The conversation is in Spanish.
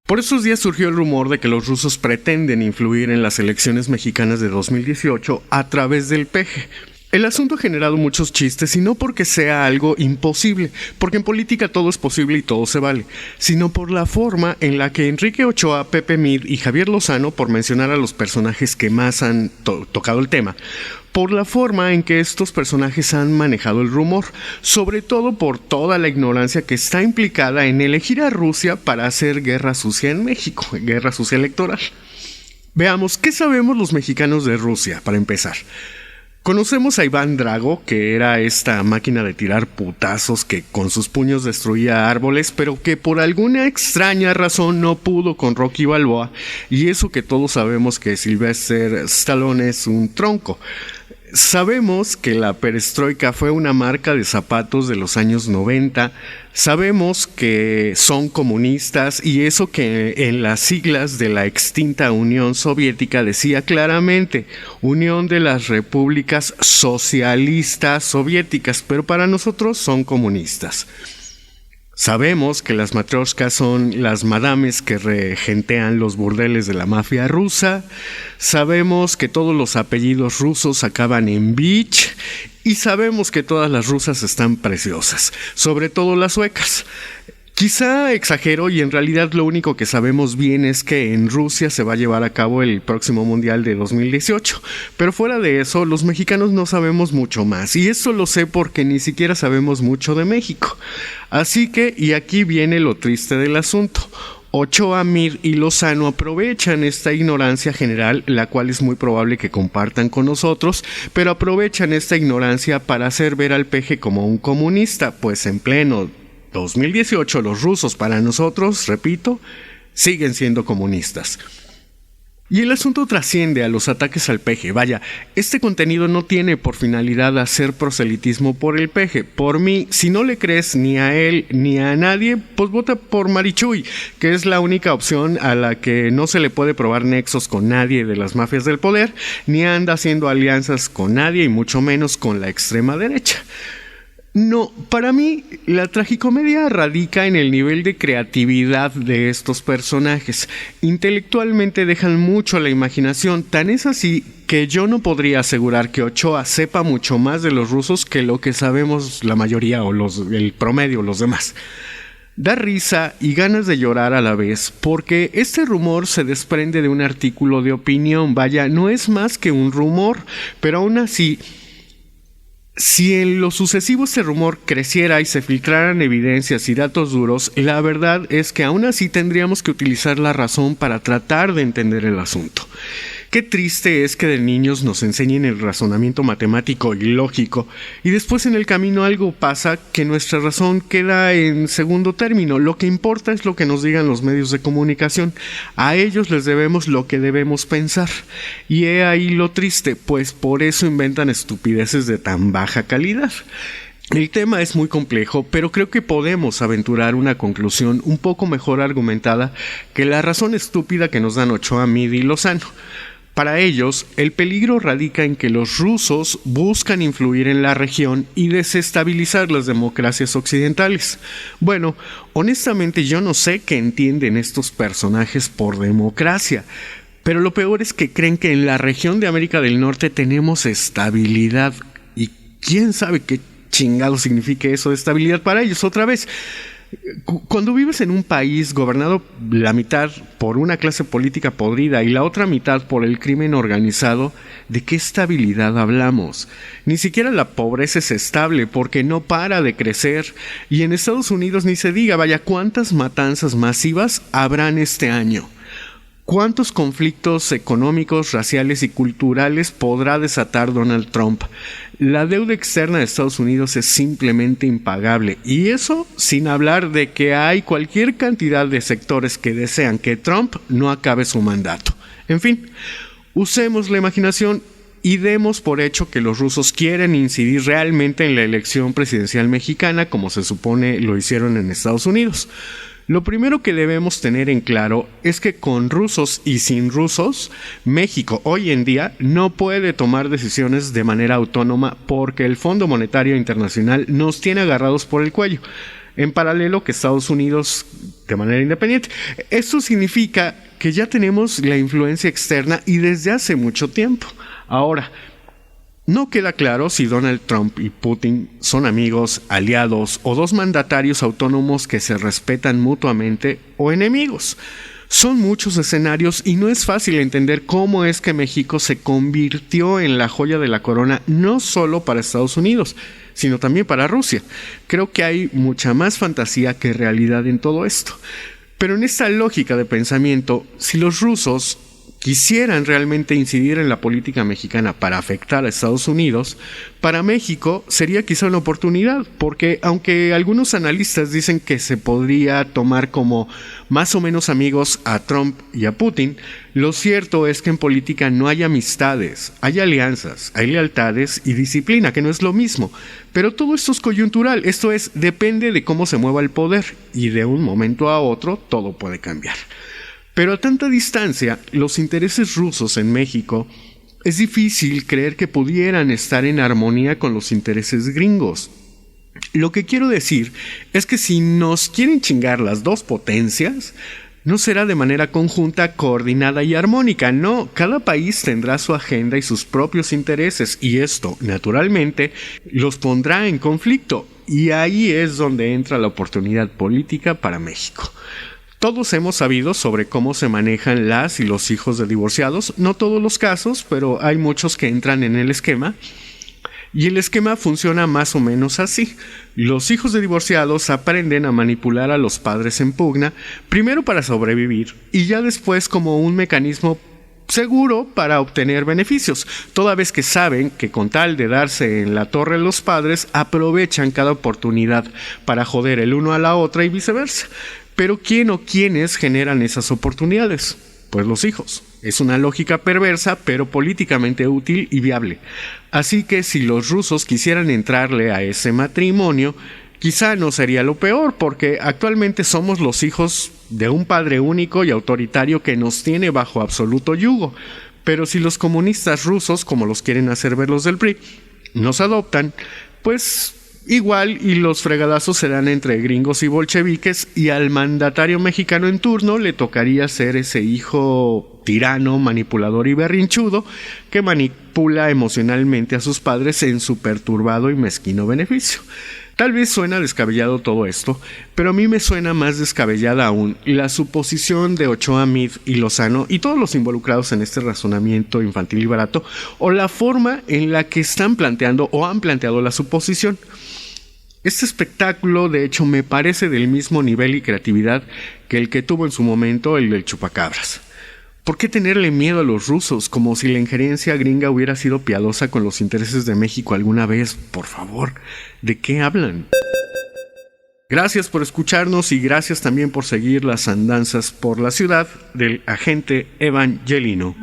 Por esos días surgió el rumor de que los rusos pretenden influir en las elecciones mexicanas de 2018 a través del peje. El asunto ha generado muchos chistes y no porque sea algo imposible, porque en política todo es posible y todo se vale, sino por la forma en la que Enrique Ochoa, Pepe Mid y Javier Lozano, por mencionar a los personajes que más han tocado el tema, por la forma en que estos personajes han manejado el rumor, sobre todo por toda la ignorancia que está implicada en elegir a Rusia para hacer guerra sucia en México, guerra sucia electoral. Veamos, ¿qué sabemos los mexicanos de Rusia, para empezar? Conocemos a Iván Drago, que era esta máquina de tirar putazos que con sus puños destruía árboles, pero que por alguna extraña razón no pudo con Rocky Balboa, y eso que todos sabemos que Sylvester Stallone es un tronco. Sabemos que la perestroika fue una marca de zapatos de los años 90, sabemos que son comunistas y eso que en las siglas de la extinta Unión Soviética decía claramente Unión de las Repúblicas Socialistas Soviéticas, pero para nosotros son comunistas. Sabemos que las matrioshkas son las madames que regentean los burdeles de la mafia rusa. Sabemos que todos los apellidos rusos acaban en Beach. Y sabemos que todas las rusas están preciosas, sobre todo las suecas. Quizá exagero y en realidad lo único que sabemos bien es que en Rusia se va a llevar a cabo el próximo Mundial de 2018. Pero fuera de eso, los mexicanos no sabemos mucho más. Y eso lo sé porque ni siquiera sabemos mucho de México. Así que, y aquí viene lo triste del asunto. Ochoa, Mid y Lozano aprovechan esta ignorancia general, la cual es muy probable que compartan con nosotros, pero aprovechan esta ignorancia para hacer ver al peje como un comunista, pues en pleno 2018 los rusos para nosotros, repito, siguen siendo comunistas. Y el asunto trasciende a los ataques al peje. Vaya, este contenido no tiene por finalidad hacer proselitismo por el peje. Por mí, si no le crees ni a él ni a nadie, pues vota por Marichuy, que es la única opción a la que no se le puede probar nexos con nadie de las mafias del poder, ni anda haciendo alianzas con nadie y mucho menos con la extrema derecha. No, para mí la tragicomedia radica en el nivel de creatividad de estos personajes. Intelectualmente dejan mucho a la imaginación, tan es así que yo no podría asegurar que Ochoa sepa mucho más de los rusos que lo que sabemos la mayoría o el promedio, los demás. Da risa y ganas de llorar a la vez, porque este rumor se desprende de un artículo de opinión. Vaya, no es más que un rumor, pero aún así, si en lo sucesivo este rumor creciera y se filtraran evidencias y datos duros, la verdad es que aún así tendríamos que utilizar la razón para tratar de entender el asunto. Qué triste es que de niños nos enseñen el razonamiento matemático y lógico y después en el camino algo pasa que nuestra razón queda en segundo término. Lo que importa es lo que nos digan los medios de comunicación. A ellos les debemos lo que debemos pensar. Y he ahí lo triste, pues por eso inventan estupideces de tan baja calidad. El tema es muy complejo, pero creo que podemos aventurar una conclusión un poco mejor argumentada que la razón estúpida que nos dan Ochoa, Mid y Lozano. Para ellos, el peligro radica en que los rusos buscan influir en la región y desestabilizar las democracias occidentales. Bueno, honestamente yo no sé qué entienden estos personajes por democracia, pero lo peor es que creen que en la región de América del Norte tenemos estabilidad. Y quién sabe qué chingado signifique eso de estabilidad para ellos. Otra vez, cuando vives en un país gobernado la mitad por una clase política podrida y la otra mitad por el crimen organizado, ¿de qué estabilidad hablamos? Ni siquiera la pobreza es estable porque no para de crecer, y en Estados Unidos ni se diga. Vaya, ¿cuántas matanzas masivas habrán este año? ¿Cuántos conflictos económicos, raciales y culturales podrá desatar Donald Trump? La deuda externa de Estados Unidos es simplemente impagable, y eso sin hablar de que hay cualquier cantidad de sectores que desean que Trump no acabe su mandato. En fin, usemos la imaginación y demos por hecho que los rusos quieren incidir realmente en la elección presidencial mexicana, como se supone lo hicieron en Estados Unidos. Lo primero que debemos tener en claro es que con rusos y sin rusos, México hoy en día no puede tomar decisiones de manera autónoma porque el Fondo Monetario Internacional nos tiene agarrados por el cuello. en paralelo que Estados Unidos de manera independiente. Esto significa que ya tenemos la influencia externa y desde hace mucho tiempo. Ahora, no queda claro si Donald Trump y Putin son amigos, aliados o dos mandatarios autónomos que se respetan mutuamente o enemigos. Son muchos escenarios y no es fácil entender cómo es que México se convirtió en la joya de la corona no solo para Estados Unidos, sino también para Rusia. Creo que hay mucha más fantasía que realidad en todo esto. Pero en esta lógica de pensamiento, si los rusos quisieran realmente incidir en la política mexicana para afectar a Estados Unidos, para México sería quizá una oportunidad, porque aunque algunos analistas dicen que se podría tomar como más o menos amigos a Trump y a Putin, lo cierto es que en política no hay amistades, hay alianzas, hay lealtades y disciplina, que no es lo mismo. Pero todo esto es coyuntural, esto es, depende de cómo se mueva el poder, y de un momento a otro todo puede cambiar. Pero a tanta distancia, los intereses rusos en México, es difícil creer que pudieran estar en armonía con los intereses gringos. Lo que quiero decir es que si nos quieren chingar las dos potencias, no será de manera conjunta, coordinada y armónica, no, cada país tendrá su agenda y sus propios intereses, y esto, naturalmente, los pondrá en conflicto, y ahí es donde entra la oportunidad política para México. Todos hemos sabido sobre cómo se manejan las y los hijos de divorciados, no todos los casos, pero hay muchos que entran en el esquema, y el esquema funciona más o menos así. Los hijos de divorciados aprenden a manipular a los padres en pugna, primero para sobrevivir, y ya después como un mecanismo seguro para obtener beneficios, toda vez que saben que con tal de darse en la torre los padres, aprovechan cada oportunidad para joder el uno a la otra y viceversa. Pero ¿quién o quiénes generan esas oportunidades? Pues los hijos. Es una lógica perversa, pero políticamente útil y viable. Así que si los rusos quisieran entrarle a ese matrimonio, quizá no sería lo peor, porque actualmente somos los hijos de un padre único y autoritario que nos tiene bajo absoluto yugo. Pero si los comunistas rusos, como los quieren hacer ver los del PRI, nos adoptan, pues igual y los fregadazos serán entre gringos y bolcheviques, y al mandatario mexicano en turno le tocaría ser ese hijo tirano, manipulador y berrinchudo que manipula emocionalmente a sus padres en su perturbado y mezquino beneficio. Tal vez suena descabellado todo esto, pero a mí me suena más descabellada aún la suposición de Ochoa, Meade y Lozano y todos los involucrados en este razonamiento infantil y barato, o la forma en la que están planteando o han planteado la suposición. Este espectáculo, de hecho, me parece del mismo nivel y creatividad que el que tuvo en su momento el del chupacabras. ¿Por qué tenerle miedo a los rusos, como si la injerencia gringa hubiera sido piadosa con los intereses de México alguna vez? Por favor, ¿de qué hablan? Gracias por escucharnos y gracias también por seguir las andanzas por la ciudad del agente Evangelino.